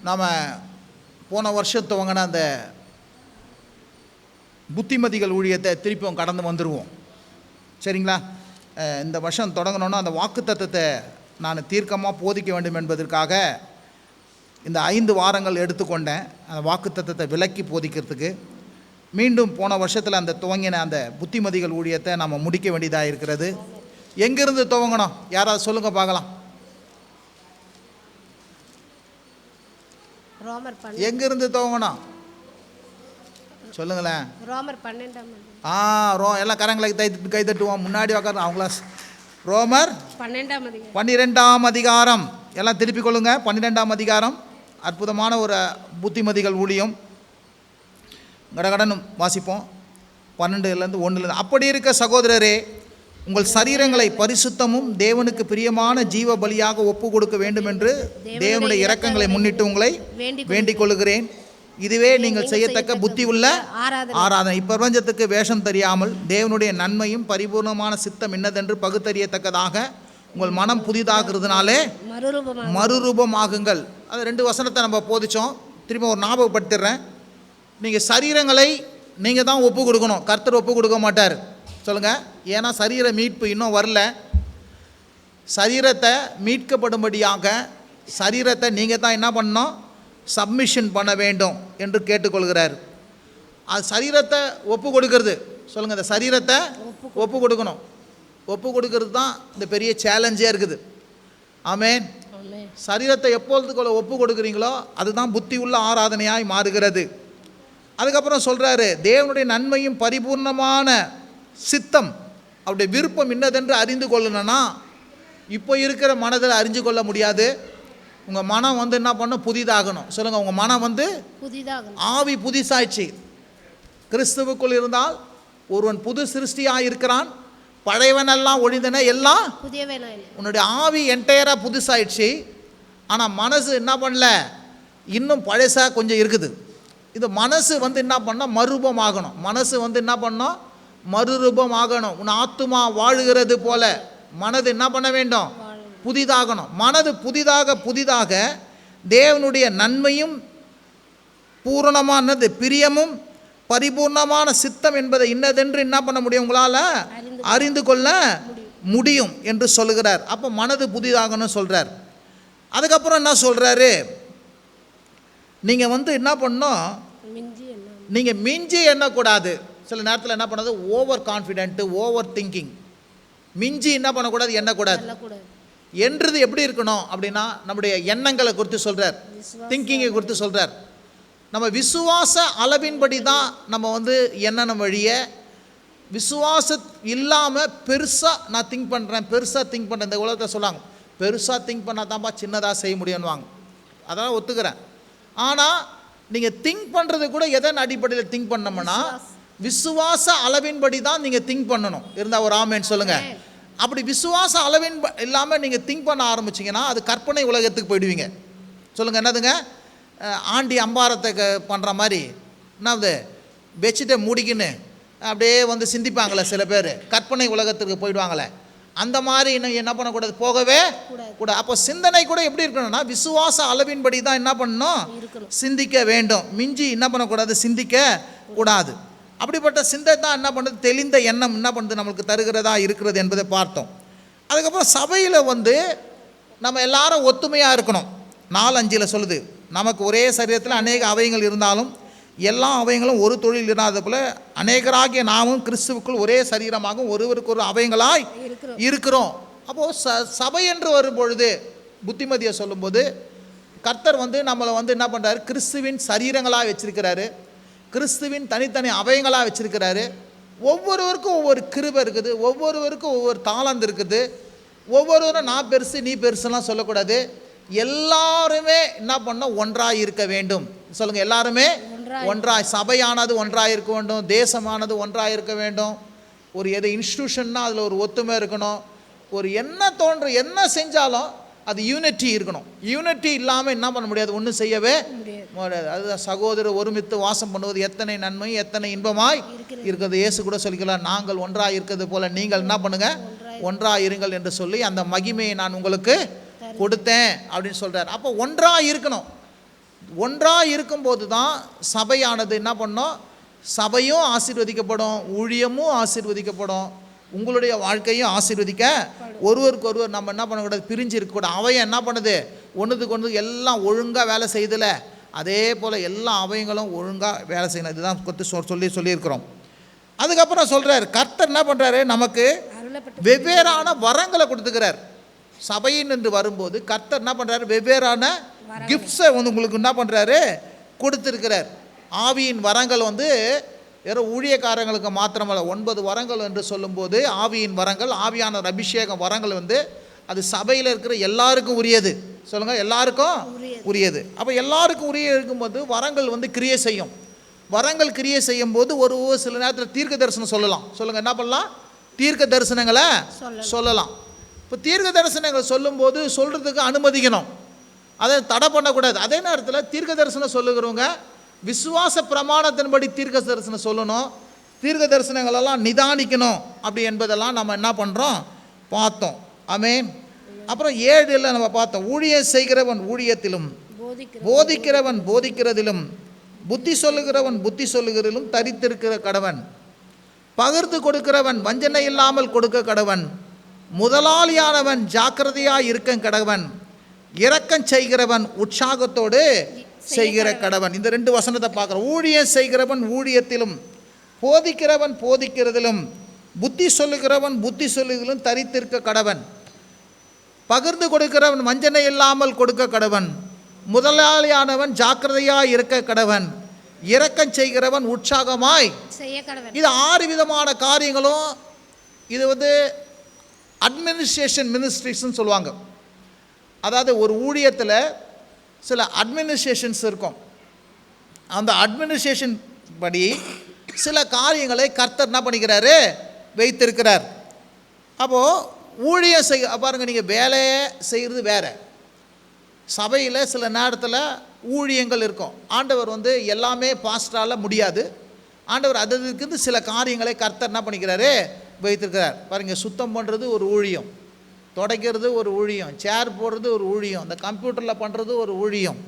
நாம் போன வருஷம் துவங்கின அந்த புத்திமதிகள் ஊழியத்தை திருப்பியும் கடந்து வந்துடுவோம். சரிங்களா? இந்த வருஷம் தொடங்கணுன்னா அந்த வாக்குத்தத்தத்தை நான் தீர்க்கமாக போதிக்க வேண்டும் என்பதற்காக இந்த 5 வாரங்கள் எடுத்துக்கொண்டேன். அந்த வாக்குத்தத்தத்தை விலக்கி போதிக்கிறதுக்கு மீண்டும் போன வருஷத்தில் அந்த துவங்கின அந்த புத்திமதிகள் ஊழியத்தை நம்ம முடிக்க வேண்டியதாக இருக்கிறது. எங்கேருந்து துவங்கணும்? யாராவது சொல்லுங்கள் பார்க்கலாம். எங்கிருந்து துவங்கணும் சொல்லுங்களேன். ரோமர் 12 எல்லாம் கரங்களை கை தட்டுவோம். முன்னாடி உட்கார அவங்களா. ரோமர் 12 அதிகாரம் எல்லாம் திருப்பிக் கொள்ளுங்க. 12 அதிகாரம் அற்புதமான ஒரு புத்திமதிகள் ஊழியம். கடகடனும் வாசிப்போம். 12லேருந்து 1. அப்படி இருக்க சகோதரரே, உங்கள் சரீரங்களை பரிசுத்தமும் தேவனுக்கு பிரியமான ஜீவ பலியாக ஒப்பு கொடுக்க வேண்டும் என்று தேவனுடைய இரக்கங்களை முன்னிட்டு உங்களை வேண்டிக் கொள்கிறேன். இதுவே நீங்கள் செய்யத்தக்க புத்தி உள்ள ஆராதனை. இப்பிரபஞ்சத்துக்கு வேஷம் தெரியாமல் தேவனுடைய நன்மையும் பரிபூர்ணமான சித்தம் என்னதென்று பகுத்தறியத்தக்கதாக உங்கள் மனம் புதிதாகிறதுனாலே மறுரூபமாகுங்கள். அது 2 வசனத்தை நம்ம போதிச்சோம். திரும்ப ஒரு ஞாபகப்படுத்திடுறேன். நீங்கள் சரீரங்களை நீங்கள் தான் ஒப்பு கொடுக்கணும், கர்த்தர் ஒப்பு கொடுக்க மாட்டார். சொல்லுங்கள். ஏன்னா சரீர மீட்பு இன்னும் வரல. சரீரத்தை மீட்கப்படும்படியாக சரீரத்தை நீங்கள் தான் என்ன பண்ணணும்? சப்மிஷன் பண்ண வேண்டும் என்று கேட்டுக்கொள்கிறார். அது சரீரத்தை ஒப்பு கொடுக்கறது. சொல்லுங்கள். இந்த சரீரத்தை ஒப்பு கொடுக்கணும். ஒப்பு கொடுக்கறது தான் இந்த பெரிய சேலஞ்சே இருக்குது. ஆமென். சரீரத்தை எப்பொழுதுக்குள்ள ஒப்பு கொடுக்குறீங்களோ அதுதான் புத்தி உள்ள ஆராதனையாய் மாறுகிறது. அதுக்கப்புறம் சொல்கிறாரு, தேவனுடைய நன்மையும் பரிபூர்ணமான சித்தம், அவருடைய விருப்பம் என்னதென்று அறிந்து கொள்ளணும்னா இப்போ இருக்கிற மனதில் அறிஞ்சு கொள்ள முடியாது. உங்கள் மனம் என்ன பண்ணணும்? புதிதாகணும். சொல்லுங்கள். உங்கள் மனம் புதிதாகணும். ஆவி புதிசாய்ச்சி. கிறிஸ்துவுக்குள் இருந்தால் ஒருவன் புது சிருஷ்டியாக இருக்கிறான், பழையவனெல்லாம் ஒழிந்தன, எல்லாம் உன்னுடைய ஆவி என்டையராக புதுசாயிடுச்சு. ஆனால் மனசு என்ன பண்ணல? இன்னும் பழசாக கொஞ்சம் இருக்குது. இது மனசு என்ன பண்ணால் மறுரூபம் ஆகணும். மனசு என்ன பண்ணோம்? மறுரூபம் ஆகணும். உன் ஆத்துமா வாழுகிறது போல மனது என்ன பண்ண வேண்டும்? புதிதாகணும். மனது புதிதாக தேவனுடைய நன்மையும் பூரணமானது பிரியமும் பரிபூர்ணமான சித்தம் என்பதை இன்னதென்று என்ன பண்ண முடியும்? உங்களால் அறிந்து கொள்ள முடியும் என்று சொல்லுகிறார். அப்போ மனது புதிதாகணும் சொல்கிறார். அதுக்கப்புறம் என்ன சொல்கிறாரு? நீங்கள் என்ன பண்ணணும்? நீங்கள் மிஞ்சி எண்ணக்கூடாது. சில நேரத்தில் என்ன பண்ணது? Over confident, over thinking. மிஞ்சி என்ன பண்ணக்கூடாது? எண்ணக்கூடாது. என்றது எப்படி இருக்கணும் அப்படின்னா நம்முடைய எண்ணங்களை குறித்து சொல்கிறார், திங்கிங்கை குறித்து சொல்கிறார். நம்ம விசுவாச அளவின்படி தான் நம்ம எண்ணணும் வழிய விசுவாசம் இல்லாமல் பெருசாக நான் திங்க் பண்ணுறேன், பெருசாக திங்க் பண்ணுறேன். இந்த உலகத்தை சொல்லுவாங்க, பெருசாக திங்க் பண்ணால் தான்ப்பா சின்னதாக செய்ய முடியும்னுவாங்க. அதெல்லாம் ஒத்துக்கிறேன். ஆனால் நீங்கள் திங்க் பண்ணுறது கூட எதன் அடிப்படையில் திங்க் பண்ணோம்னா விசுவாச அளவின்படி தான் நீங்கள் திங்க் பண்ணணும். இருந்தால் ஒரு ஆமேன்னு சொல்லுங்கள். அப்படி விசுவாச அளவின் இல்லாமல் நீங்கள் திங்க் பண்ண ஆரம்பிச்சிங்கன்னா அது கற்பனை உலகத்துக்கு போயிடுவீங்க. சொல்லுங்கள். என்னதுங்க? ஆண்டி அம்பாரத்தை பண்ணுற மாதிரி என்னது வச்சுட்டு மூடிக்கின்னு அப்படியே சிந்திப்பாங்களே சில பேர், கற்பனை உலகத்துக்கு போயிடுவாங்களே. அந்த மாதிரி இன்னும் என்ன பண்ணக்கூடாது? போகவே கூட. அப்போ சிந்தனை கூட எப்படி இருக்கணும்னா விசுவாச அளவின்படி தான் என்ன பண்ணணும்? சிந்திக்க வேண்டும். மிஞ்சி என்ன பண்ணக்கூடாது? சிந்திக்க கூடாது. அப்படிப்பட்ட சிந்தை தான் என்ன பண்ணுறது? தெளிந்த எண்ணம் என்ன பண்ணுறது? நம்மளுக்கு தருகிறதா இருக்கிறது என்பதை பார்த்தோம். அதுக்கப்புறம் சபையில் நம்ம எல்லாரும் ஒத்துமையாக இருக்கணும். 4:5 சொல்லுது, நமக்கு ஒரே சரீரத்தில் அநேக அவயங்கள் இருந்தாலும் எல்லா அவயங்களும் ஒரு தொழில் இல்லாத போல அநேகராகிய நாமும் கிறிஸ்துவுக்குள் ஒரே சரீரமாகவும் ஒருவருக்கு ஒரு அவயங்களாய் இருக்கிறோம். அப்போது சபை என்று வரும்பொழுது புத்திமதியை சொல்லும்போது கர்த்தர் நம்மளை என்ன பண்ணுறாரு? கிறிஸ்துவின் சரீரங்களாக வச்சிருக்கிறாரு, கிறிஸ்துவின் தனித்தனி அவயங்களாக வச்சிருக்கிறாரு. ஒவ்வொருவருக்கும் ஒவ்வொரு கிருபை இருக்குது, ஒவ்வொருவருக்கும் ஒவ்வொரு தாளந்து இருக்குது. ஒவ்வொருவரும் நான் பெருசு நீ பெருசுலாம் சொல்லக்கூடாது. எல்லாருமே என்ன பண்ணோம்? ஒன்றாக இருக்க வேண்டும். சொல்லுங்கள். எல்லாருமே ஒன்றாய், சபையானது ஒன்றாக இருக்க வேண்டும், தேசமானது ஒன்றாக இருக்க வேண்டும். ஒரு எது இன்ஸ்டியூஷன்னா அதில் ஒரு ஒத்துமை இருக்கணும். ஒரு என்ன செஞ்சாலும் அது யூனிட்டி இருக்கணும். யூனிட்டி இல்லாமல் என்ன பண்ண முடியாது? ஒன்றும் செய்யவே முடியாது. அதுதான் சகோதரர் ஒருமித்து வாசம் பண்ணுவது எத்தனை நன்மை எத்தனை இன்பமாய் இருக்கிறது. இயேசு கூட சொல்லிக்கலாம், நாங்கள் ஒன்றாக இருக்கிறது போல நீங்கள் என்ன பண்ணுங்க? ஒன்றாக இருங்கள் என்று சொல்லி அந்த மகிமையை நான் உங்களுக்கு கொடுத்தேன் அப்படின்னு சொல்கிறார். அப்போ ஒன்றாக இருக்கணும். ஒன்றாக இருக்கும்போது தான் சபையானது என்ன பண்ணோம், சபையும் ஆசீர்வதிக்கப்படும், ஊழியமும் ஆசீர்வதிக்கப்படும், உங்களுடைய வாழ்க்கையும் ஆசீர்வதிக்க ஒருவருக்கு ஒருவர் நம்ம என்ன பண்ணக்கூடாது, பிரிஞ்சு இருக்கக்கூடாது. அவையும் என்ன பண்ணுது, ஒன்றுத்துக்கு ஒன்று எல்லாம் ஒழுங்காக வேலை செய்யதில்லை, அதே போல் எல்லா அவையங்களும் ஒழுங்காக வேலை செய்யணும். இதுதான் கொடுத்து சொல்லியிருக்கிறோம். அதுக்கப்புறம் சொல்கிறார், கர்த்தர் என்ன பண்ணுறாரு, நமக்கு வெவ்வேறான வரங்களை கொடுத்துக்கிறார். சபையின் என்று வரும்போது கர்த்தர் என்ன பண்ணுறாரு, வெவ்வேறான கிஃப்ட்ஸை வந்து உங்களுக்கு என்ன பண்ணுறாரு, கொடுத்துருக்கிறார். ஆவியின் வரங்கள் வந்து வெறும் ஊழியக்காரங்களுக்கு மாத்திரமல்ல, 9 வரங்கள் என்று சொல்லும்போது ஆவியின் வரங்கள், ஆவியான அபிஷேகம் வரங்கள் வந்து அது சபையில் இருக்கிற எல்லாருக்கும் உரியது. சொல்லுங்கள், எல்லாருக்கும் உரியது. அப்போ எல்லாருக்கும் உரிய இருக்கும்போது வரங்கள் வந்து கிரியை செய்யும். வரங்கள் கிரியை செய்யும் போது ஒரு சில நேரத்தில் தீர்க்க தரிசனம் சொல்லலாம். சொல்லுங்கள், என்ன பண்ணலாம், தீர்க்க தரிசனங்களை சொல்லலாம். இப்போ தீர்க்க தரிசனங்கள் சொல்லும்போது சொல்கிறதுக்கு அனுமதிக்கணும், அதை தடை பண்ணக்கூடாது. அதே நேரத்தில் தீர்க்க தரிசனம் சொல்லுகிறவங்க விசுவாச பிரமாணத்தின்படி தீர்க்க தரிசனம் சொல்லணும், தீர்க்க தரிசனங்களெல்லாம் நிதானிக்கணும். அப்படி என்பதெல்லாம் நம்ம என்ன பண்ணுறோம், பார்த்தோம். ஆமென். அப்புறம் 7 நம்ம பார்த்தோம், ஊழியம் செய்கிறவன் ஊழியத்திலும், போதிக்கிறவன் போதிக்கிறதிலும், புத்தி சொல்லுகிறவன் புத்தி சொல்லுகிறதிலும் தரித்திருக்கிற கடவன், பகிர்ந்து கொடுக்கிறவன் வஞ்சனை இல்லாமல் கொடுக்க கடவன், முதலாளியானவன் ஜாக்கிரதையாக இருக்க கடவன், இரக்கம் செய்கிறவன் உற்சாகத்தோடு செய்கிற கடவன். இந்த 2 வசனத்தை பார்க்குறோம். ஊழியம் செய்கிறவன் ஊழியத்திலும், போதிக்கிறவன் போதிக்கிறதிலும், புத்தி சொல்லுகிறவன் புத்தி சொல்லுகிறதிலும் தரித்திருக்க கடவன், பகிர்ந்து கொடுக்கிறவன் வஞ்சனை இல்லாமல் கொடுக்க கடவன், முதலாளியானவன் ஜாக்கிரதையாய் இருக்க கடவன், இரக்கம் செய்கிறவன் உற்சாகமாய் செய்ய கடவன். இது 6 விதமான காரியங்களும். இது வந்து அட்மினிஸ்ட்ரேஷன் மினிஸ்ட்ரிஸ்ன்னு சொல்லுவாங்க. அதாவது ஒரு ஊழியத்தில் சில அட்மினிஸ்ட்ரேஷன்ஸ் இருக்கும். அந்த அட்மினிஸ்ட்ரேஷன் படி சில காரியங்களை கர்த்தர் என்ன பண்ணிக்கிறாரு, வைத்திருக்கிறார். அப்போது ஊழியம் செய்ய பாருங்கள், நீங்கள் வேலையை செய்கிறது வேறு, சபையில் சில நேரத்தில் ஊழியங்கள் இருக்கும். ஆண்டவர் வந்து எல்லாமே பாஸ்டரால் முடியாது. ஆண்டவர் அதுக்கு சில காரியங்களை கர்த்தர் என்ன பண்ணிக்கிறாரு, வைத்திருக்கிறார். பாருங்கள், சுத்தம் பண்ணுறது ஒரு ஊழியம், துடைக்கிறது ஒரு ஊழியம், சேர் போடுறது ஒரு ஊழியம், இந்த கம்ப்யூட்டரில் பண்ணுறது ஒரு ஊழியம்,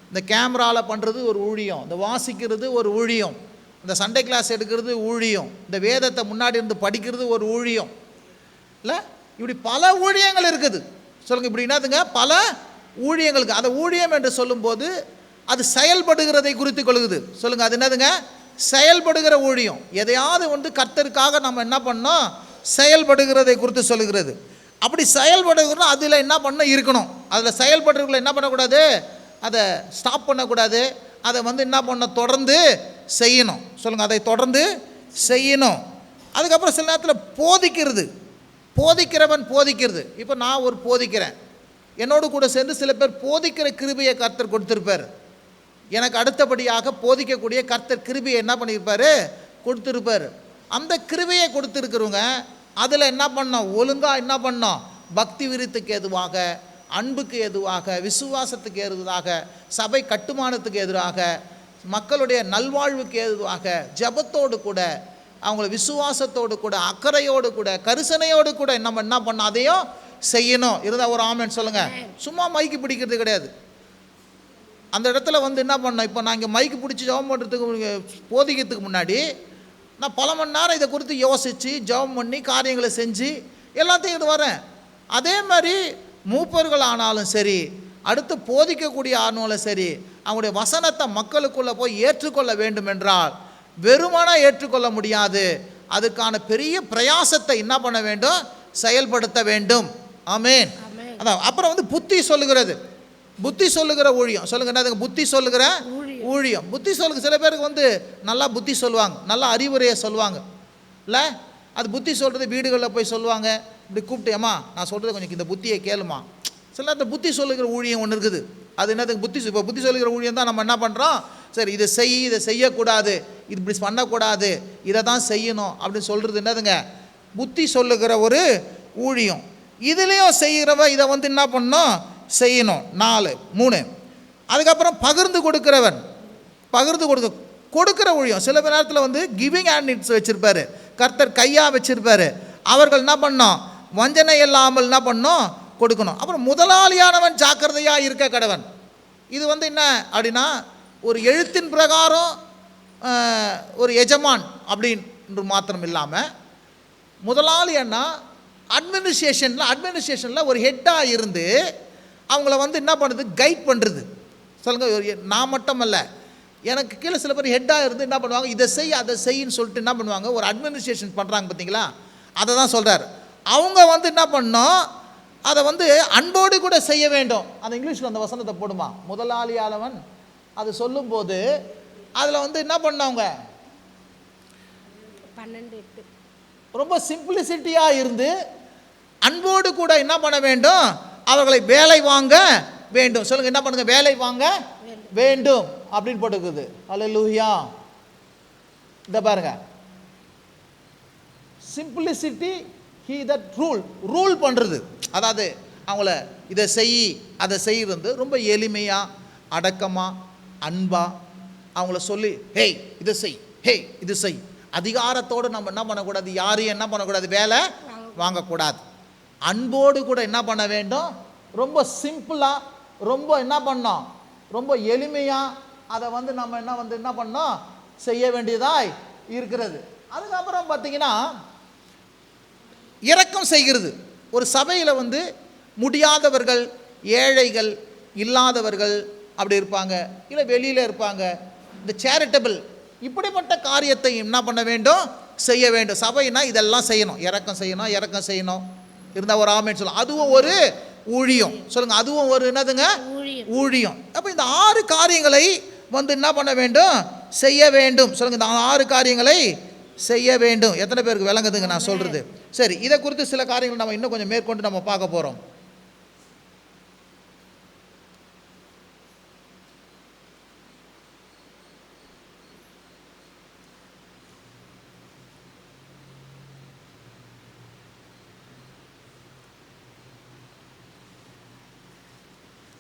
இந்த கேமராவில் பண்ணுறது ஒரு ஊழியம், இந்த வாசிக்கிறது ஒரு ஊழியம், இந்த சண்டே கிளாஸ் எடுக்கிறது ஊழியம், இந்த வேதத்தை முன்னாடி இருந்து படிக்கிறது ஒரு ஊழியம். இல்லை, இப்படி பல ஊழியங்கள் இருக்குது. சொல்லுங்கள், இப்படி என்னதுங்க, பல ஊழியங்களுக்கு. அந்த ஊழியம் என்று சொல்லும்போது அது செயல்படுகிறதை குறித்து கொள்ளுது. சொல்லுங்கள், அது என்னதுங்க, செயல்படுகிற ஊழியம். எதையாவது வந்து கர்த்தருக்காக நம்ம என்ன பண்ணோம், செயல்படுகிறதை குறித்து சொல்லுகிறது. அப்படி செயல்படுகிறோம், அதில் என்ன பண்ண இருக்கணும், அதில் செயல்படுறவங்களை என்ன பண்ணக்கூடாது, அதை ஸ்டாப் பண்ணக்கூடாது, அதை வந்து என்ன பண்ண, தொடர்ந்து செய்யணும். சொல்லுங்கள், அதை தொடர்ந்து செய்யணும். அதுக்கப்புறம் சில நேரத்தில் போதிக்கிறது, போதிக்கிறவன் போதிக்கிறது. இப்போ நான் ஒரு போதிக்கிறேன், என்னோடு கூட சேர்ந்து சில பேர் போதிக்கிற கிருபையை கர்த்தர் கொடுத்துருப்பார். எனக்கு அடுத்தபடியாக போதிக்கக்கூடிய கர்த்தர் கிருபையை என்ன பண்ணியிருப்பார், கொடுத்துருப்பார். அந்த கிருபையை கொடுத்துருக்குறவங்க அதில் என்ன பண்ணோம், ஒழுங்காக என்ன பண்ணோம், பக்தி விருத்துக்கு எதுவாக, அன்புக்கு எதுவாக, விசுவாசத்துக்கு எதுவாக, சபை கட்டுமானத்துக்கு எதிராக, மக்களுடைய நல்வாழ்வுக்கு எதுவாக, ஜபத்தோடு கூட, அவங்கள விசுவாசத்தோடு கூட, அக்கறையோடு கூட, கரிசனையோடு கூட நம்ம என்ன பண்ணோம், அதையும் செய்யணும். இருந்தால் ஒரு ஆமென் சொல்லுங்கள். சும்மா மைக்கு பிடிக்கிறது கிடையாது. அந்த இடத்துல வந்து என்ன பண்ணோம், இப்போ நான் இங்கே மைக்கு பிடிச்சி ஜபம் பண்ணுறதுக்கு போதிக்கிறதுக்கு முன்னாடி நான் பல மணி நேரம் இதை குறித்து யோசித்து ஜபம் பண்ணி காரியங்களை செஞ்சு எல்லாத்தையும் இது வரேன். அதே மாதிரி மூப்பர்கள் ஆனாலும் சரி, அடுத்து போதிக்கக்கூடிய ஆனாலும் சரி, அவங்களுடைய வசனத்தை மக்களுக்குள்ளே போய் ஏற்றுக்கொள்ள வேண்டும் என்றால் வெறுமனே ஏற்றுக்கொள்ள முடியாது. அதுக்கான பெரிய பிரயாசத்தை என்ன பண்ண வேண்டும், செயல்படுத்த வேண்டும். ஆமென். அதான். அப்புறம் வந்து புத்தி சொல்லுகிறது, புத்தி சொல்லுகிற ஊழியம். சொல்லுங்க, என்னதுங்க, புத்தி சொல்லுகிற ஊழியம். புத்தி சொல்லுங்க. சில பேருக்கு வந்து நல்லா புத்தி சொல்லுவாங்க, நல்லா அறிவுரையை சொல்லுவாங்க, இல்லை, அது புத்தி சொல்கிறது வீடுகளில் போய் சொல்லுவாங்க. இப்படி கூப்பிட்டு, ஏம்மா நான் சொல்கிறது கொஞ்சம் இந்த புத்தியை கேளுமா. சில நேரத்தில் புத்தி சொல்லுகிற ஊழியம் ஒன்று இருக்குது. அது என்னதுக்கு, புத்தி. இப்போ புத்தி சொல்லுகிற ஊழியம் தான் நம்ம என்ன பண்ணுறோம், சரி இதை செய், இதை செய்யக்கூடாது, இது இப்படி பண்ணக்கூடாது, இதை தான் செய்யணும் அப்படின்னு சொல்கிறது என்னதுங்க, புத்தி சொல்லுகிற ஒரு ஊழியம். இதுலேயும் செய்கிறவ இதை வந்து என்ன பண்ணணும், செய்யணும். 4 3. அதுக்கப்புறம் பகிர்ந்து கொடுக்கிறவன், பகிர்ந்து கொடுக்குற ஊழியம். சில நேரத்தில் வந்து கிவிங் ஹேண்டிட்ஸ் வச்சுருப்பார் கர்த்தர், கையாக வச்சுருப்பார். அவர்கள் என்ன பண்ணோம், வஞ்சனை இல்லாமல் என்ன பண்ணோம், கொடுக்கணும். அப்புறம் முதலாளியானவன் ஜாக்கிரதையாக இருக்க கடவன். இது வந்து என்ன அப்படின்னா ஒரு எழுத்தின் பிரகாரம் ஒரு எஜமான் அப்படின்னு மாத்திரம் இல்லாமல் முதலாளி என்ன அட்மினிஸ்ட்ரேஷனில் ஒரு ஹெட்டாக இருந்து அவங்கள வந்து என்ன பண்ணுறது, கைட் பண்ணுறது. சொல்லுங்கள், நான் மட்டும் அல்ல, எனக்கு கீழே சில பேர் ஹெட்டாக இருந்து என்ன பண்ணுவாங்க, இதை செய் அதை செய்யின்னு சொல்லிட்டு என்ன பண்ணுவாங்க, ஒரு அட்மினிஸ்ட்ரேஷன் பண்ணுறாங்க பார்த்தீங்களா, அதை தான் சொல்கிறார். அவங்க வந்து என்ன பண்ணோம், அதை வந்து அன்போடு கூட செய்ய வேண்டும். அந்த இங்கிலீஷில் அந்த வசனத்தை போடுமா, முதலாளியானவன் அது சொல்லும்போது அதில் வந்து என்ன பண்ணவங்க 12:8 ரொம்ப சிம்பிளிசிட்டியாக இருந்து அன்போடு கூட என்ன பண்ண வேண்டும், அவர்களை வேலை வாங்க வேண்டும். சொல்லுங்க, என்ன பண்ணுங்க, வேலை வாங்க வேண்டும் அப்படின்னு போட்டுக்குது. அல்லேலூயா. இந்த பாருங்க, சிம்பிளிசிட்டி ஹி தட் ரூல் பண்ணுறது, அதாவது அவங்கள இதை செய் அதை செய்கிறது ரொம்ப எளிமையாக அடக்கமாக அன்பாக அவங்கள சொல்லி ஹேய் இதை செய், ஹேய் இது செய், அதிகாரத்தோடு நம்ம என்ன பண்ணக்கூடாது, யாரையும் என்ன பண்ணக்கூடாது, வேலை வாங்கக்கூடாது. அன்போடு கூட என்ன பண்ண வேண்டும், ரொம்ப சிம்பிளாக, ரொம்ப என்ன பண்ணோம், ரொம்ப எளிமையாக அதை வந்து நம்ம என்ன பண்ணோம், செய்ய வேண்டியதாய் இருக்கிறது. அதுக்கப்புறம் பார்த்தீங்கன்னா இரக்கம் செய்கிறது. ஒரு சபையில் வந்து முடியாதவர்கள், ஏழைகள், இல்லாதவர்கள் அப்படி இருப்பாங்க, இல்லை வெளியில் இருப்பாங்க, இந்த சேரிட்டபிள் இப்படிப்பட்ட காரியத்தை என்ன பண்ண வேண்டும், செய்ய வேண்டும். சபைனா இதெல்லாம் செய்யணும், இரக்கம் செய்யணும் இருந்தால் ஒரு ஆமென் சொல்லலாம். அதுவும் ஒரு ஊழியம். சொல்லுங்கள், அதுவும் ஒரு என்னதுங்க, ஊழியம். அப்போ இந்த 6 காரியங்களை வந்து என்ன பண்ண வேண்டும், செய்ய வேண்டும். சொல்லுங்கள், இந்த 6 காரியங்களை செய்ய வேண்டும். எத்தனை பேருக்கு விளங்குதுங்க நான் சொல்கிறது? சரி, இதை குறித்து சில காரியங்கள் நம்ம இன்னும் கொஞ்சம் மேற்கொண்டு நம்ம பார்க்க போகிறோம்.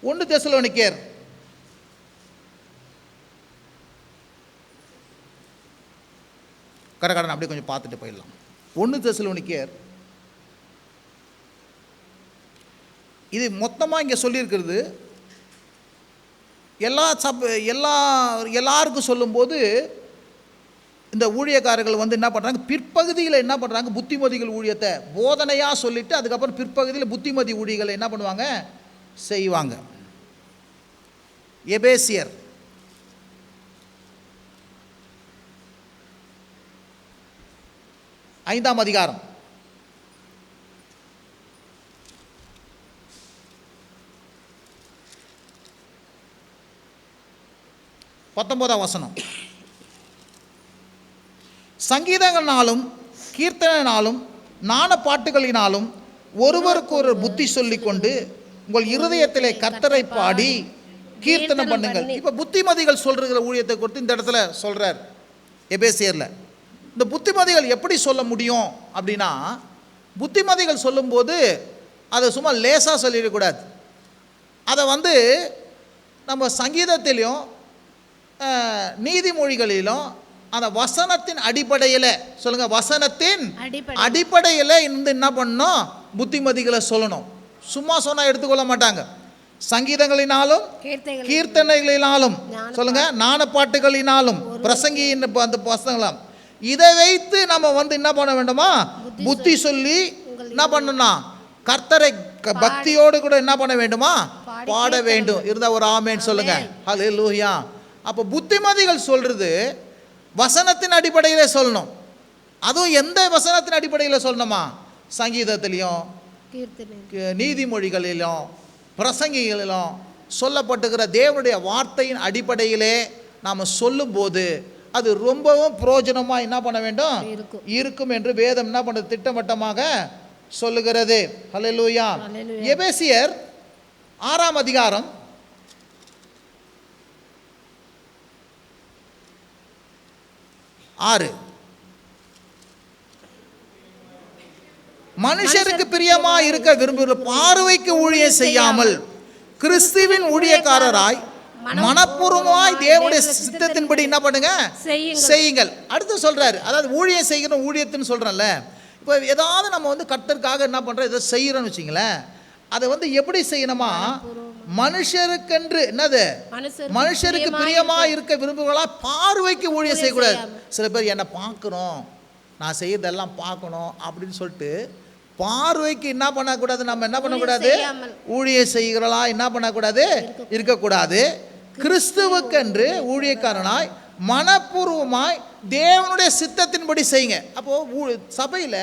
ஒன்று தெசலோனிக்கேயர் கடகடன் அப்படியே கொஞ்சம் பார்த்துட்டு போயிடலாம். 1 தெசலோனிக்கேயர் இது மொத்தமாக இங்கே சொல்லியிருக்கிறது. எல்லாருக்கும் சொல்லும்போது இந்த ஊழியக்காரர்கள் வந்து என்ன பண்ணுறாங்க, பிற்பகுதியில் என்ன பண்ணுறாங்க, புத்திமதிகள் ஊழியத்தை போதனையாக சொல்லிவிட்டு அதுக்கப்புறம் பிற்பகுதியில் புத்திமதி ஊழியர்களை என்ன பண்ணுவாங்க, செய்வாங்க. எபேசியர் 5ஆம் அதிகாரம் 19ஆம் வசனம். சங்கீதங்களினாலும் கீர்த்தனாலும் ஞான பாட்டுகளினாலும் ஒருவருக்கு ஒரு புத்தி சொல்லிக்கொண்டு உங்கள் இருதயத்திலே கர்த்தரை பாடி கீர்த்தனை பண்ணுங்கள். இப்போ புத்திமதிகள் சொல்கிற ஊழியத்தை குறித்து இந்த இடத்துல சொல்கிறார் எபேசியரில். இந்த புத்திமதிகள் எப்படி சொல்ல முடியும் அப்படின்னா, புத்திமதிகள் சொல்லும்போது அதை சும்மா லேசாக சொல்லிடக்கூடாது. அதை வந்து நம்ம சங்கீதத்திலையும் நீதிமொழிகளிலும் அந்த வசனத்தின் அடிப்படையில், சொல்லுங்கள், வசனத்தின் அடிப்படையில் இருந்து என்ன பண்ணணும், புத்திமதிகளை சொல்லணும். சும்மா சொன்னால் எடுத்துக்கொள்ள மாட்டாங்க. சங்கீதங்களினாலும் கீர்த்தனைகளினாலும், சொல்லுங்க, ஞானப்பாட்டுகளினாலும் பிரசங்கியின் அந்த புஸ்தகங்களாம் இதை வைத்து நம்ம வந்து என்ன பண்ண வேண்டுமா, புத்தி சொல்லி என்ன பண்ணணும், கர்த்தரை பக்தியோடு கூட என்ன பண்ண வேண்டுமா, பாட வேண்டும். இருந்தா ஒரு ஆமேன் சொல்லுங்க. ஹல்லேலூயா. அப்போ புத்திமதிகள் சொல்றது வசனத்தின் அடிப்படையில் சொல்லணும். அதுவும் எந்த வசனத்தின் அடிப்படையில் சொல்லணுமா, சங்கீதத்திலையும் நீதிமொழிகளிலும் பிரசங்கிகளிலும் சொல்லப்பட்டுகிற தேவனுடைய வார்த்தையின் அடிப்படையிலே நாம் சொல்லும்போது அது ரொம்பவும் பிரயோஜனமாக என்ன பண்ண வேண்டும், இருக்கும் என்று வேதம் என்ன பண்ணுறது, திட்டவட்டமாக சொல்லுகிறது. ஹல்லேலூயா. எபேசியர் 6ஆம் அதிகாரம் 6. மனுஷருக்கு பிரியமா இருக்க விரும்புகிற பார்வைக்கு ஊழியம் செய்யாமல் கிறிஸ்துவின் ஊழியக்காரராய் மனப்பூர்வமாய் தேவனுடைய சித்தத்தின்படி என்ன பண்ணுங்க, செய்யுங்கள். அடுத்து சொல்றாரு, அதாவது ஊழியம் செய்கிற ஊழியத்துன்னு சொல்றேன்ல. இப்போ ஏதாவது நம்ம வந்து கர்த்தருக்காக என்ன பண்றோம், இதை செய்யறோம்னு வச்சுங்களேன், அதை வந்து எப்படி செய்யணுமா, மனுஷருக்கென்று என்னது, மனுஷருக்கு பிரியமா இருக்க விரும்புகளா, பார்வைக்கு ஊழியம் செய்யக்கூடாது. சில பேர் என்னை பார்க்கணும், நான் செய்யறதெல்லாம் பார்க்கணும் அப்படின்னு சொல்லிட்டு பார்வைக்கு என்ன பண்ணக்கூடாது, நம்ம என்ன பண்ணக்கூடாது, ஊழியம் செய்கிறளா என்ன பண்ணக்கூடாது, இருக்கக்கூடாது. கிறிஸ்துவுக்கென்று ஊழியக்காரனாய் மனப்பூர்வமாய் தேவனுடைய சித்தத்தின்படி செய்யுங்க. அப்போது சபையில்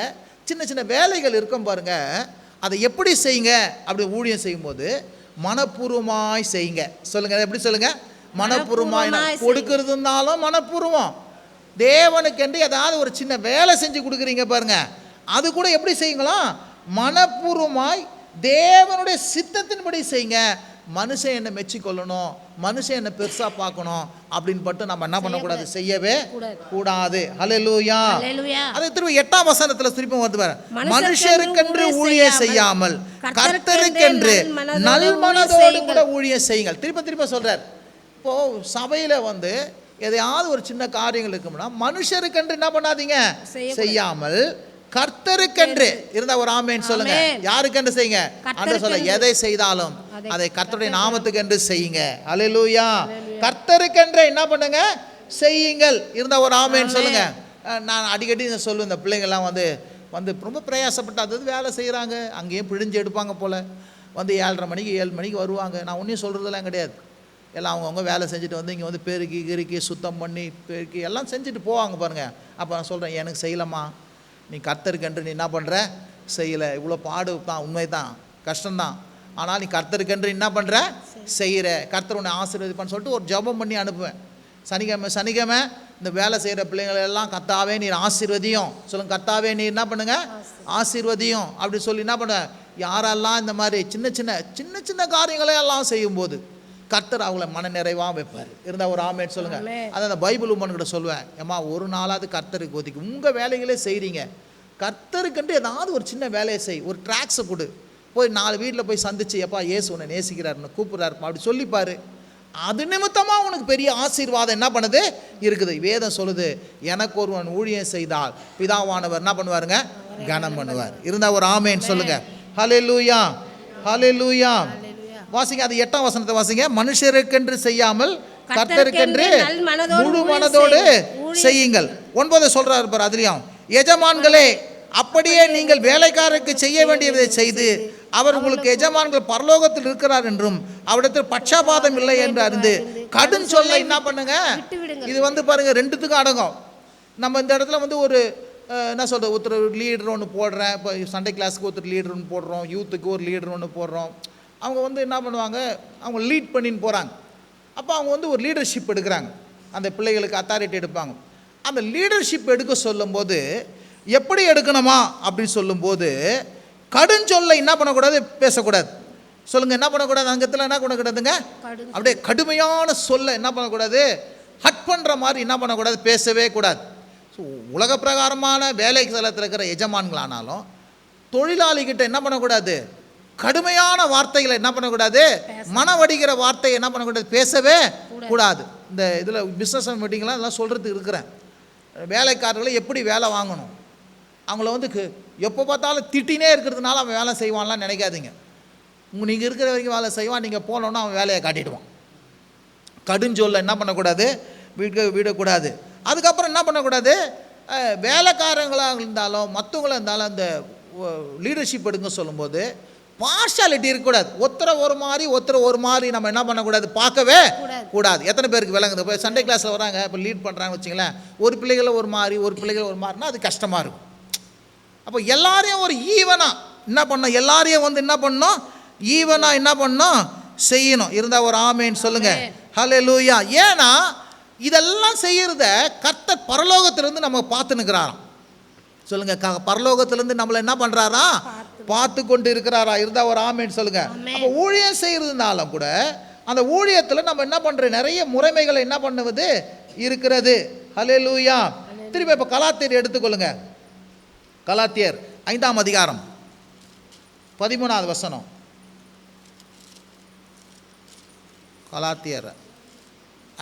சின்ன சின்ன வேலைகள் இருக்கும் பாருங்க, அதை எப்படி செய்யுங்க அப்படி ஊழியம் செய்யும்போது மனப்பூர்வமாய் செய்யுங்க. சொல்லுங்க, எப்படி சொல்லுங்க, மனப்பூர்வமாய். கொடுக்கறது இருந்தாலும் மனப்பூர்வம். தேவனுக்கென்று ஏதாவது ஒரு சின்ன வேலை செஞ்சு கொடுக்குறீங்க பாருங்க, அது கூட எப்படி செய்யுங்களா, மனப்பூர்வமாய் தேவனுடைய சித்தத்தின்படி செய்யுங்க. மனுஷன் என்ன மெச்சிக்கொள்ளணும், மனுஷன் என்ன பெருசா பார்க்கணும் அப்படின்னு பட்டு நம்ம என்ன பண்ணக்கூடாது, செய்யவே கூடாது. ஹல்லேலூயா. அது திரும்ப 8ஆம் வசனத்துல திருப்பி வருது பாரு, மனுஷருக்கென்று ஊழியம் செய்யாமல் கர்த்தருக்கென்று நல்மனதோடு கூட ஊழியம் செய்யுங்கள். திரும்ப திரும்ப சொல்றார். இப்போ சபையில எதையாவது ஒரு சின்ன காரியங்கள் இருக்கும்னா மனுஷருக்கென்று என்ன பண்ணாதீங்க, செய்யாமல் கர்த்தருக்கென்று இருந்தா ஒரு ஆமென் சொல்லுங்க. யாருக்கென்று செய்யுங்க, ஆண்டவர் சொல்ல, எதை செய்தாலும் அதை கர்த்தருடைய நாமத்துக்கு என்று செய்யுங்க. அல்லேலூயா. கர்த்தருக்கென்று என்ன பண்ணுங்க, செய்யுங்கள். இருந்தா ஒரு ஆமென் சொல்லுங்க. நான் அடிக்கடி சொல்லுவேன், இந்த பிள்ளைங்கள்லாம் ரொம்ப பிரயாசப்பட்டு அது வேலை செய்கிறாங்க, அங்கேயும் பிழிஞ்சு எடுப்பாங்க போல், 7:30 மணிக்கு 7 மணிக்கு வருவாங்க. நான் ஒன்றும் சொல்கிறதெல்லாம் கிடையாது, எல்லாம் அவங்கவுங்க வேலை செஞ்சுட்டு இங்கே பெருக்கி கிறுக்கி சுத்தம் பண்ணி பெருக்கி எல்லாம் செஞ்சுட்டு போவாங்க பாருங்கள். அப்போ நான் சொல்கிறேன், எனக்கு செய்யலாமா, நீ கர்த்தருக்கென்று நீ என்ன பண்ணுற, செய்யலை. இவ்வளோ பாடு தான், உண்மை தான், கஷ்டம்தான். ஆனால் நீ கர்த்தருக்கென்று என்ன பண்ணுற, செய்கிற. கர்த்தர் உன்னை ஆசீர்வதிப்பான்னு சொல்லிட்டு ஒரு ஜெபம் பண்ணி அனுப்புவேன். சனிக்கிழமை இந்த வேலை செய்கிற பிள்ளைங்களை எல்லாம், கர்த்தாவே நீர் ஆசீர்வதியும் சொல்லுங்க, கர்த்தாவே நீர் என்ன பண்ணுங்க, ஆசீர்வதியும் அப்படி சொல்லி என்ன பண்ண, யாரெல்லாம் இந்த மாதிரி சின்ன சின்ன காரியங்களை எல்லாம் செய்யும்போது கர்த்தர் அவங்கள மன நிறைவாக வைப்பார். இருந்தால் ஒரு ஆமென் சொல்லுங்க. அதை அந்த பைபிள் உமன்கிட்ட சொல்லுவேன், ஏம்மா ஒரு நாளாவது கர்த்தருக்கு ஒதுக்கி உங்கள் வேலைகளே செய்கிறீங்க, கர்த்தருக்குன்ட்டு ஏதாவது ஒரு சின்ன வேலையை செய். ஒரு ட்ராக்ஸை கொடு, போய் 4 வீட்டில் போய் சந்திச்சு, எப்பா இயேசு உன்னை நேசிக்கிறாருன்னு கூப்பிட்றாருப்பா அப்படி சொல்லிப்பார். அது நிமித்தமாக உனக்கு பெரிய ஆசீர்வாதம் என்ன பண்ணுது இருக்குது. வேதம் சொல்லுது, எனக்கு ஒருவன் ஊழியம் செய்தால் பிதாவானவர் என்ன பண்ணுவாருங்க, கனம் பண்ணுவார். இருந்தால் ஒரு ஆமென் சொல்லுங்க. ஹல்லேலூயா, ஹல்லேலூயா. வாசிங்க, அது 8ஆம் வசனத்தை வாசிங்க. மனுஷருக்கென்று செய்யாமல் கர்த்தருக்கென்று முழு மனதோடு செய்யுங்கள். 9 சொல்றாரு பாரு, அதுலயும், எஜமான்களே அப்படியே நீங்கள் வேலைக்காரருக்கு செய்ய வேண்டியதை செய்து அவர் உங்களுக்கு எஜமான்கள் பரலோகத்தில் இருக்கிறார் என்றும் அவரிடத்தில் பட்சபாதம் இல்லை என்று அறிந்து கடும் சொல்ல என்ன பண்ணுங்க. இது பாருங்க, ரெண்டுத்துக்கும் அடங்கும். நம்ம இந்த இடத்துல ஒரு என்ன சொல்கிறது, ஒருத்தர் லீடர் ஒன்று போடுறேன். இப்போ சண்டே கிளாஸுக்கு ஒருத்தர் லீடர் ஒன்று போடுறோம், யூத்துக்கு ஒரு லீடர் ஒன்று போடுறோம். அவங்க என்ன பண்ணுவாங்க, அவங்க லீட் பண்ணின்னு போகிறாங்க. அப்போ அவங்க ஒரு லீடர்ஷிப் எடுக்கிறாங்க, அந்த பிள்ளைகளுக்கு அத்தாரிட்டி எடுப்பாங்க. அந்த லீடர்ஷிப் எடுக்க சொல்லும்போது எப்படி எடுக்கணுமா அப்படின்னு சொல்லும்போது கடுஞ்சொல்லை என்ன பண்ணக்கூடாது, பேசக்கூடாது. சொல்லுங்கள், என்ன பண்ணக்கூடாது, அங்கத்தில் என்ன பண்ணக்கூடாதுங்க, அப்படியே கடுமையான சொல்ல என்ன பண்ணக்கூடாது, ஹட் பண்ணுற மாதிரி என்ன பண்ணக்கூடாது, பேசவே கூடாது. ஸோ உலக பிரகாரமான வேலை தளத்தில் இருக்கிற எஜமான்களானாலும் தொழிலாளிகிட்ட என்ன பண்ணக்கூடாது, கடுமையான வார்த்தைகளை என்ன பண்ணக்கூடாது, மனவடிக்கிற வார்த்தையை என்ன பண்ணக்கூடாது, பேசவே கூடாது. இந்த இதில் பிஸ்னஸ் மீட்டிங்லாம் இதெல்லாம் சொல்கிறதுக்கு இருக்கிறேன். வேலைக்காரர்களை எப்படி வேலை வாங்கணும், அவங்கள எப்போ பார்த்தாலும் திட்டினே இருக்கிறதுனால அவன் வேலை செய்வான்லாம் நினைக்காதீங்க. நீங்கள் இருக்கிற வரைக்கும் வேலை செய்வான், நீங்கள் போனோன்னா அவன் வேலையை காட்டிடுவான். கடுஞ்சொல்ல என்ன பண்ணக்கூடாது, விடக்கூடாது. அதுக்கப்புறம் என்ன பண்ணக்கூடாது, வேலைக்காரங்களாக இருந்தாலும் மற்றவங்களாக இருந்தாலும் அந்த லீடர்ஷிப் எடுங்க சொல்லும்போது பார்ஷாலிட்டி இருக்கக்கூடாது. ஒருத்தரை ஒரு மாதிரி நம்ம என்ன பண்ணக்கூடாது, பார்க்கவே கூடாது. எத்தனை பேருக்கு விளங்குது? இப்போ சண்டே கிளாஸில் வராங்க, இப்போ லீட் பண்ணுறாங்கன்னு வச்சுங்களேன், ஒரு பிள்ளைகளை ஒரு மாதிரினா அது கஷ்டமாக இருக்கும். அப்போ எல்லாரையும் ஒரு ஈவனாக என்ன பண்ணணும், எல்லாரையும் என்ன பண்ணணும், ஈவனாக என்ன பண்ணணும், செய்யணும். இருந்தால் ஒரு ஆமேன்னு சொல்லுங்கள். ஹல்லேலூயா. ஏன்னா இதெல்லாம் செய்கிறத கர்த்தர் பரலோகத்திலிருந்து நம்ம பார்த்துன்னுக்கிறாராம். சொல்லுங்க, பரலோகத்திலிருந்து நம்மளை என்ன பண்ணுறாரா, பார்த்து கொண்டு இருக்கிறாரா. இருந்தால் ஒரு ஆமேன்னு சொல்லுங்க. அப்போ ஊழியம் செய்கிறதுனாலும் கூட அந்த ஊழியத்தில் நம்ம என்ன பண்ணுறோம், நிறைய முறைமைகளை என்ன பண்ணுவது இருக்கிறது. ஹல்லேலூயா. திரும்ப இப்போ கலாத்தியர் எடுத்துக்கொள்ளுங்க. கலாத்தியர் 5ஆம் அதிகாரம் 13வது வசனம். கலாத்தியர்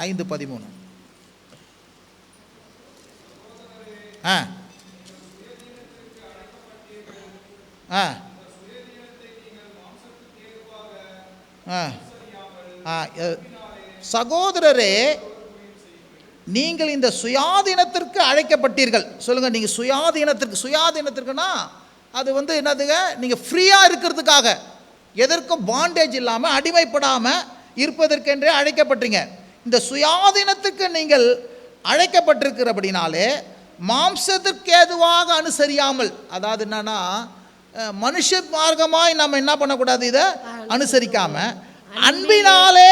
5:13. சகோதரரே, நீங்கள் இந்த சுயாதீனத்திற்கு அழைக்கப்பட்டீர்கள். சொல்லுங்கள், நீங்கள் சுயாதீனத்திற்குனா அது வந்து என்னதுங்க, நீங்கள் ஃப்ரீயாக இருக்கிறதுக்காக, எதற்கும் பாண்டேஜ் இல்லாமல் அடிமைப்படாமல் இருப்பதற்கென்றே அழைக்கப்பட்டீங்க. இந்த சுயாதீனத்துக்கு நீங்கள் அழைக்கப்பட்டிருக்கிறபடினாலே மாம்சத்திற்கு ஏதுவாக அனுசரியாமல், அதாவது என்னன்னா மனுஷ மார்க்கமாய் நம்ம என்ன பண்ணக்கூடாது, இதை அனுசரிக்காம அன்பினாலே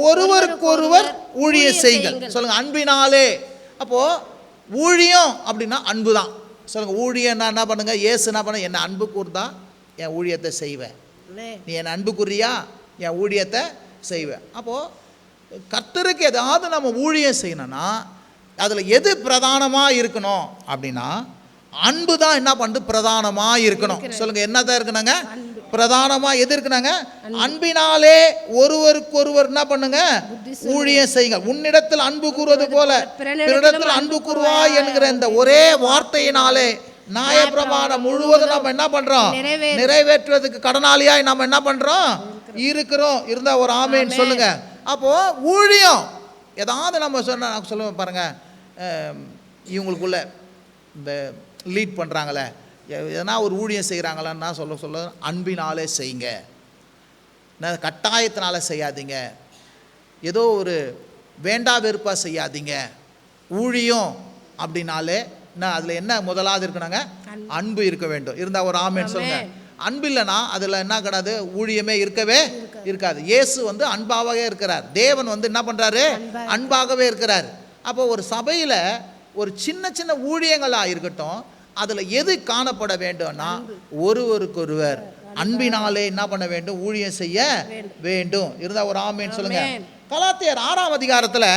ஒருவருக்கொருவர் ஊழிய செய்யுங்கள். சொல்லுங்க, அன்பினாலே. அப்போ ஊழியம் அப்படின்னா அன்பு தான். சொல்லுங்க, ஊழியம் என்ன பண்ணுங்க, இயேசு என்ன பண்ண, என்ன அன்பு கூர்ந்தா என் ஊழியத்தை செய்வேன், நீ என் அன்பு கூறியா என் ஊழியத்தை செய்வேன். அப்போது கர்த்தருக்கு ஏதாவது நம்ம ஊழியம் செய்யணும்னா அதில் எது பிரதானமாக இருக்கணும் அப்படின்னா அன்பு தான் என்ன பண்ணுது, பிரதானமாக இருக்கணும். சொல்லுங்கள், என்ன தான் இருக்கணுங்க, பிரதானமாக எது இருக்கணுங்க, அன்பினாலே ஒருவருக்கொருவர் என்ன பண்ணுங்க, ஊழியம் செய்யுங்க. உன்னிடத்தில் அன்பு கூறுவது போல பிறரிடத்தில் அன்பு கூறுவாய் என்கிற இந்த ஒரே வார்த்தையினாலே நியாயப்பிரமாணம் முழுவதும் நம்ம என்ன பண்றோம், நிறைவேற்றுவதற்கு கடனாளியாய் நம்ம என்ன பண்றோம் இருக்கிறோம். இருந்தா ஒரு ஆமேன்னு சொல்லுங்க. அப்போ ஊழியம் ஏதாவது நம்ம சொல்லுவோம் பாருங்க, இவங்களுக்குள்ள இந்த லீட் பண்றாங்களே, எதனா ஒரு ஊழியம் செய்கிறாங்களான்னா சொல்ல அன்பினாலே செய்யுங்க, கட்டாயத்தினால செய்யாதீங்க, ஏதோ ஒரு வேண்டா வெறுப்பாக செய்யாதீங்க. ஊழியம் அப்படின்னாலே அதில் என்ன முதலாவது இருக்கணுங்க, அன்பு இருக்க வேண்டும். இருந்தால் ஒரு ஆமேன்னு சொல்லுங்க. அன்பு இல்லைன்னா அதில் என்ன கிடையாது, ஊழியமே இருக்கவே இருக்காது. இயேசு வந்து அன்பாகவே இருக்கிறார், தேவன் வந்து என்ன பண்ணுறாரு, அன்பாகவே இருக்கிறார். அப்போ ஒரு சபையில் ஒரு சின்ன சின்ன ஊழியங்களாக இருக்கட்டும், அதில் எது காணப்பட வேண்டும்னா ஒருவருக்கொருவர் அன்பினாலே என்ன பண்ண வேண்டும், ஊழியம் செய்ய வேண்டும். இருந்தால் ஒரு ஆமேன்னு சொல்லுங்க. கலாத்தியர் 6ஆம் அதிகாரத்தில்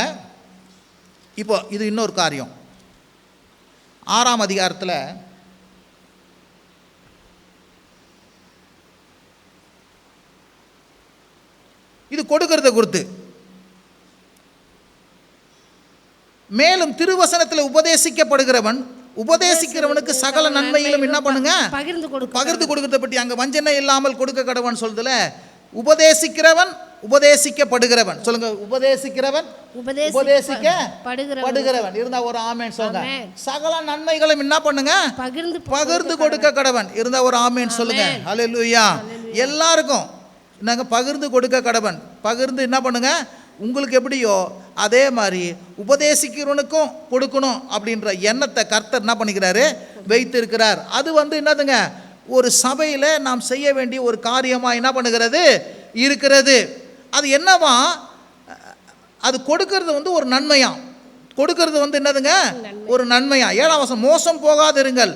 இப்போ இது இன்னொரு காரியம். 6ஆம் அதிகாரத்தில் இது கொடுக்கறத குறித்து, மேலும் திருவசனத்தில் உபதேசிக்கிறவனுக்கு சகல நன்மையிலும் என்ன பண்ணுங்க, பகிர்ந்து கொடுக்கறத பற்றி அங்கே வஞ்சனை இல்லாமல் கொடுக்க கடவன் சொல்றதுல உபதேசிக்கிறவன் உபதேசிக்கப்படுகிறவன். சொல்லுங்க, உபதேசிக்கிறவன் உபதேசிக்கப்படுகிறவன். இருந்தா ஒரு ஆமேன் சொல்லுங்க. சகல நன்மைகளும் என்ன பண்ணுங்க, பகிர்ந்து கொடுக்க கடவன். இருந்தா ஒரு ஆமேன் சொல்லுங்க. ஹல்லேலூயா. எல்லாருக்கும் என்னங்க, பகிர்ந்து கொடுக்க கடவன். பகிர்ந்து என்ன பண்ணுங்க, உங்களுக்கு எப்படியோ அதே மாதிரி உபதேசிக்கிறவனுக்கும் கொடுக்கணும் அப்படின்ற எண்ணத்தை கர்த்தர் என்ன பண்ணிக்கிறாரு, வைத்திருக்கிறார். அது வந்து என்னதுங்க, ஒரு சபையில் நாம் செய்ய வேண்டிய ஒரு காரியமாக என்ன பண்ணுகிறது இருக்கிறது. அது என்னவா, அது கொடுக்கறது வந்து ஒரு நன்மையா, கொடுக்கறது வந்து என்னதுங்க, ஒரு நன்மையா. 7ஆம் வசனம், மோசம் போகாதிருங்கள்,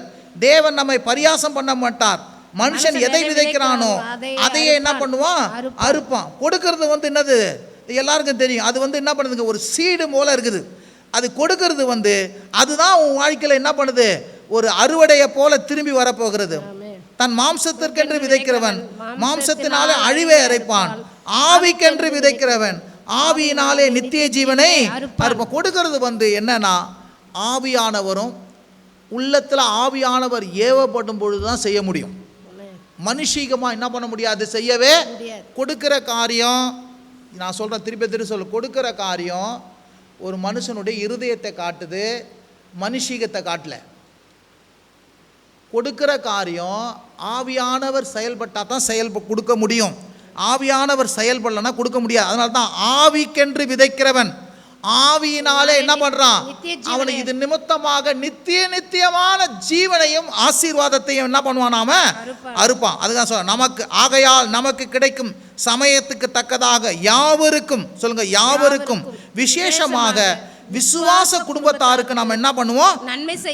தேவன் நம்மை பரியாசம் பண்ண மாட்டார், மனுஷன் எதை விதைக்கிறானோ அதையே என்ன பண்ணுவான், அறுப்பான். கொடுக்கறது வந்து என்னது எல்லாருக்கும் தெரியும், அது வந்து என்ன பண்ணுதுங்க, ஒரு சீடு போல இருக்குது. அது கொடுக்கறது வந்து அதுதான் உன் வாழ்க்கையில் என்ன பண்ணுது, ஒரு அறுவடையை போல திரும்பி வரப்போகிறது. தன் மாம்சத்திற்கென்று விதைக்கிறவன் மாம்சத்தினாலே அழிவை அரைப்பான், ஆவிக்கென்று விதைக்கிறவன் ஆவியினாலே நித்திய ஜீவனை அறுப்பான். கொடுக்கறது வந்து என்னன்னா, ஆவியானவரும் உள்ளத்தில் ஆவியானவர் ஏவப்படும் பொழுது தான் செய்ய முடியும். மனுஷீகமாக என்ன பண்ண முடியாது, செய்யவே. கொடுக்கிற காரியம், நான் சொல்கிறேன் திருப்பி சொல்ல, கொடுக்கிற காரியம் ஒரு மனுஷனுடைய இருதயத்தை காட்டுது, மனுஷீகத்தை காட்டல. கொடுக்கிற காரியம் ஆவியானவர் செயல்பட்டால் தான் கொடுக்க முடியும். ஆவியானவர் செயல்படலைன்னா கொடுக்க முடியாது. அதனால தான் ஆவிக்கென்று விதைக்கிறவன் ஆவியினாலே என்ன பண்றான், அவனுக்கு இது நிமித்தமாக நித்தியமான ஜீவனையும் ஆசீர்வாதத்தையும் என்ன பண்ணுவான், நாம அறுப்பான். அதுதான் சொல்ல, நமக்கு ஆகையால் நமக்கு கிடைக்கும் சமயத்துக்கு தக்கதாக யாவருக்கும், சொல்லுங்க யாவருக்கும், விசேஷமாக விசுவாச குடும்பத்தாருக்கு நம்ம என்ன பண்ணுவோம்,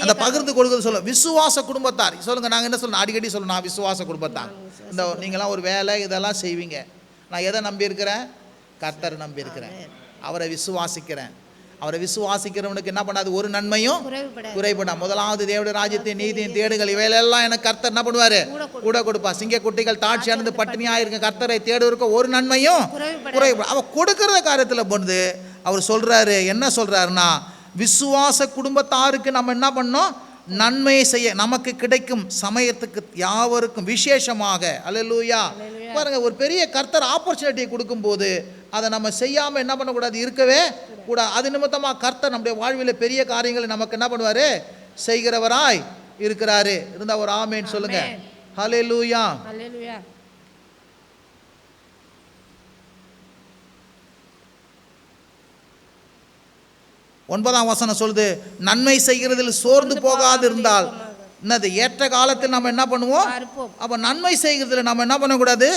அந்த பகிர்ந்து கொடுக்குறது. சொல்ல விசுவாச குடும்பத்தார். சொல்லுங்க, நாங்கள் என்ன சொல்ல அடிக்கடி சொல்ல, நான் விசுவாச குடும்பத்தார். இந்த நீங்களாம் ஒரு வேலை இதெல்லாம் செய்வீங்க, நான் எதை நம்பி இருக்கிறேன், கர்த்தரை நம்பி இருக்கிறேன், அவரை விசுவாசிக்கிறேன். அவரை விசுவாசிக்கிறவனுக்கு என்ன பண்ணாது, ஒரு நன்மையும் குறைபடா. முதலாவது தேவனுடைய ராஜ்யத்தின் நீதியின் தேடுகள், இவையெல்லாம் எனக்கு கர்த்தர் என்ன பண்ணுவாரு, கூட கொடுப்பா. சிங்க குட்டிகள் தாட்சி அடைந்து பட்டினியாக இருக்க கர்த்தரை தேடுவதற்கு ஒரு நன்மையும் குறைபடும். அவ கொடுக்கறத காரியத்தில் பொழுது அவர் சொல்றாரு, என்ன சொல்றாருன்னா, விசுவாச குடும்பத்தாருக்கு நம்ம என்ன பண்ணோம், நன்மையை செய்ய நமக்கு கிடைக்கும் சமயத்துக்கு யாவருக்கும் விசேஷமாக. அல்லேலூயா. பாருங்க, ஒரு பெரிய கர்த்தர் ஆப்பர்ச்சுனிட்டியை கொடுக்கும்போது அதை நம்ம செய்யாமல் என்ன பண்ணக்கூடாது, இருக்கவே கூடாது. அது நிமித்தமாக கர்த்தர் நம்முடைய வாழ்வில் பெரிய காரியங்களை நமக்கு என்ன பண்ணுவார், செய்கிறவராய் இருக்கிறாரு. இருந்தால் ஒரு ஆமேன்னு சொல்லுங்க. ஹல்லேலூயா. ஹல்லேலூயா. 9ஆம் வசனம் சொல்லுது, நன்மை செய்கிறதில் சோர்ந்து போகாது இருந்தால் என்னது, ஏற்ற காலத்தில் நம்ம என்ன பண்ணுவோம், அப்போ நன்மை செய்கிறதுல நம்ம என்ன பண்ணக்கூடாது,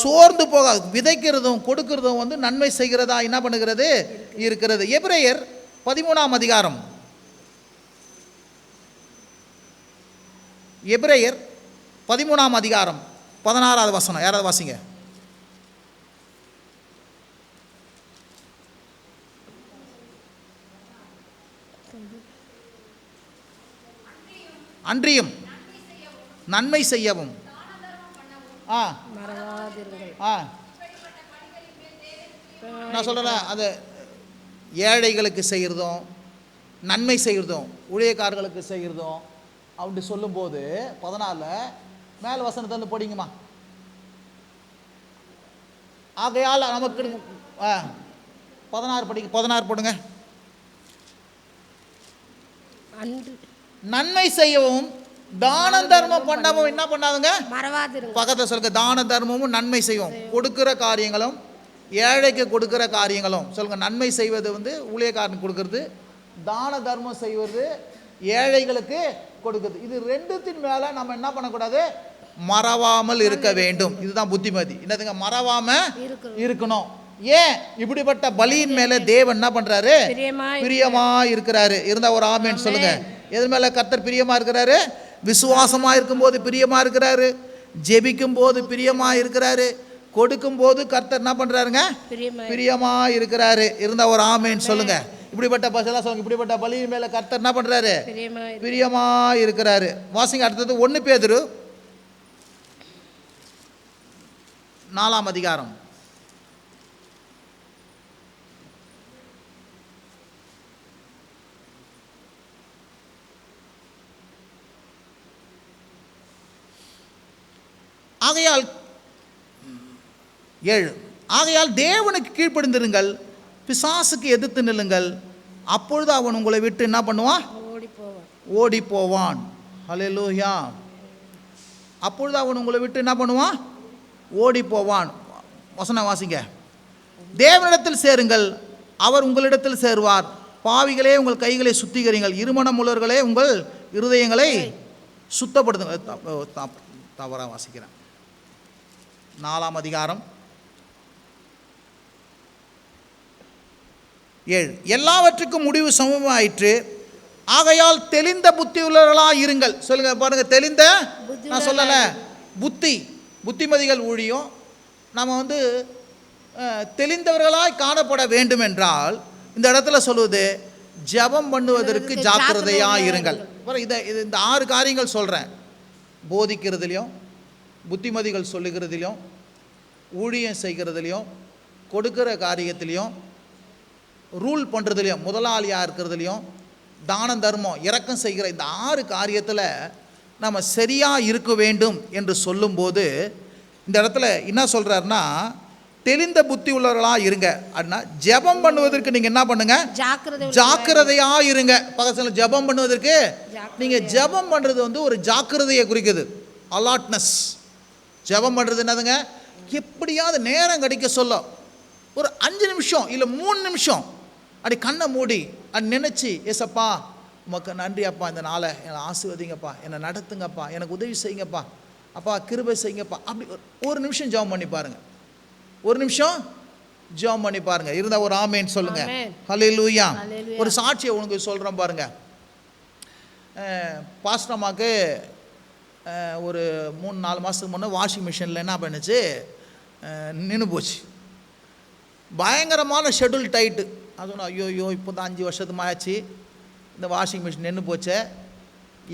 சோர்ந்து போகாது. விதைக்கிறதும் கொடுக்கிறதும் வந்து நன்மை செய்கிறதா என்ன பண்ணுகிறது இருக்கிறது. எபிரேயர் 13ஆம் அதிகாரம், எபிரேயர் 13ஆம் அதிகாரம் 16வது வசனம் யாராவது வாசிங்க. அன்றியும் நன்மை செய்யவும் நான் சொல்கிறேன், அது ஏழைகளுக்கு செய்கிறதும் நன்மை செய்கிறதும் ஊழியக்காரர்களுக்கு செய்கிறதும் அப்படி சொல்லும்போது 14 மேல் வசனத்தை வந்து படிங்கம்மா. ஆகையால் நமக்கு 16 படிங்க, 16 போடுங்க. நன்மை செய்யவும் தான தர்மம் பண்ணவும் என்ன பண்ணாதுங்க, பக்கத்தில் சொல்லுங்க. தான தர்மமும் நன்மை செய்வோம், கொடுக்கிற காரியங்களும் ஏழைக்கு கொடுக்கிற காரியங்களும் சொல்லுங்க. நன்மை செய்வது வந்து ஊழியக்காரனுக்கு கொடுக்கறது, தான தர்மம் செய்வது ஏழைகளுக்கு கொடுக்குது. இது ரெண்டுத்தின் மேலே நம்ம என்ன பண்ணக்கூடாது, மறவாமல் இருக்க வேண்டும். இதுதான் புத்திமதி. என்னதுங்க, மறவாம இருக்கணும். ஏன் இப்படிப்பட்ட பலியின் மேலே தேவன் என்ன பண்றாரு, பிரியமா இருக்கிறாரு. இருந்தா ஒரு ஆமேன்னு சொல்லுங்க. எது மேல கர்த்தர் பிரியமா இருக்கிறாரு, விசுவாசமா இருக்கும்போது பிரியமா இருக்கிறாரு, ஜெபிக்கும் போது பிரியமா இருக்கிறாரு, கொடுக்கும் போது கர்த்தர் என்ன பண்றாருங்க, பிரியமா இருக்கிறாரு. இருந்தா ஒரு ஆமேன்னு சொல்லுங்க. இப்படிப்பட்ட பசங்க சொல்லுங்க, இப்படிப்பட்ட பலியின் மேல கர்த்தர் என்ன பண்றாரு, பிரியமா இருக்கிறாரு. வாசிங்க அடுத்தது 1 பேதுரு 4ஆம் அதிகாரம். ஆகையால் 7 ஆகையால் தேவனுக்கு கீழ்ப்படிந்திருங்கள், பிசாசுக்கு எதிர்த்து நில்லுங்கள், அப்பொழுது அவன் உங்களை விட்டு என்ன பண்ணுவான், ஓடி போவான். ஹல்லேலூயா. அப்பொழுது அவன் உங்களை விட்டு என்ன பண்ணுவான், ஓடி போவான். வசனம் வாசிங்க. தேவனிடத்தில் சேருங்கள், அவர் உங்களிடத்தில் சேருவார். பாவிகளே உங்கள் கைகளை சுத்திகரிங்கள், இருமனம் உள்ளவர்களே உங்கள் இருதயங்களை சுத்தப்படுத்துங்கள். தவறாக வாசிக்கிறேன். 4ஆம் அதிகாரம் 7 எல்லாவற்றுக்கும் முடிவு சமமாயிற்று, ஆகையால் தெளிந்த புத்தி உள்ளவர்களாக இருங்கள். சொல்லுங்க பாருங்க, தெளிந்த, நான் சொல்லல புத்திமதிகள் ஊழியம் நம்ம வந்து தெளிந்தவர்களாய் காணப்பட வேண்டும் என்றால் இந்த இடத்துல சொல்லுவது ஜெபம் பண்ணுவதற்கு ஜாக்கிரதையாக இருங்கள். இதை இந்த 6 காரியங்கள் சொல்கிறேன். போதிக்கிறதுலையும், புத்திமதிகள் சொல்லுகிறதுலையும், ஊழியம் செய்கிறதுலையும், கொடுக்கிற காரியத்திலையும், ரூல் பண்ணுறதுலையும், முதலாளியாக இருக்கிறதுலையும், தானம் தர்மம் இரக்கம் செய்கிற இந்த 6 காரியத்தில் நம்ம சரியாக இருக்க வேண்டும் என்று சொல்லும்போது இந்த இடத்துல என்ன சொல்கிறாருன்னா, தெளிந்த புத்தி உள்ளவர்களாக இருங்க. அப்படின்னா ஜெபம் பண்ணுவதற்கு நீங்கள் என்ன பண்ணுங்க, ஜாக்கிரதையாக இருங்க. பக்கத்தில் ஜெபம் பண்ணுவதற்கு நீங்கள் ஜெபம் பண்ணுறது வந்து ஒரு ஜாக்கிரதையை குறிக்குது. அலாட்னஸ். ஜெபம் பண்ணுறது என்னதுங்க, எப்படியாவது நேரம் கிடைக்க சொல்ல ஒரு 5 நிமிஷம் இல்லை 3 நிமிஷம் அப்படி கண்ணை மூடி அப்படி நினச்சி, ஏசப்பா உமக்கு நன்றி அப்பா, இந்த நாளை என்னை ஆசீர்வதிங்கப்பா, என்னை நடத்துங்கப்பா, எனக்கு உதவி செய்யுங்கப்பா, அப்பா கிருபை செய்யுங்கப்பா. அப்படி ஒரு நிமிஷம் ஜெபம் பண்ணி பாருங்கள். 1 நிமிஷம் ஜெபம் பண்ணி பாருங்கள். இருந்தால் ஒரு ஆமேன்னு சொல்லுங்கள். ஹல்லேலூயா. ஒரு சாட்சியை உங்களுக்கு சொல்கிறேன் பாருங்க. பாஸ்டம்மாக்கு ஒரு 3-4 மாதத்துக்கு முன்னே வாஷிங் மிஷினில் என்ன பண்ணுச்சு, நின்று போச்சு. பயங்கரமான ஷெட்யூல் டைட்டு. அது சொன்னால் ஐயோ இப்போ தான் 5 வருஷத்துக்கு ஆச்சு இந்த வாஷிங் மிஷின் நின்று போச்சு.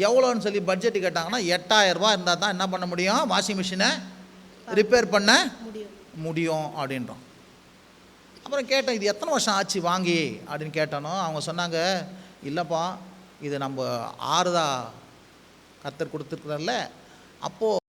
எவ்வளோன்னு சொல்லி பட்ஜெட்டு கேட்டாங்கன்னா 8000 ரூபா இருந்தால் தான் என்ன பண்ண முடியும், வாஷிங் மிஷினை ரிப்பேர் பண்ண முடியும் அப்படின்றோம். அப்புறம் கேட்டேன், இது எத்தனை வருஷம் ஆச்சு வாங்கி அப்படின்னு கேட்டானோ அவங்க சொன்னாங்க, இல்லைப்பா இது நம்ம 6 கர்த்தர் கொடுத்துருக்குறல்ல அப்போது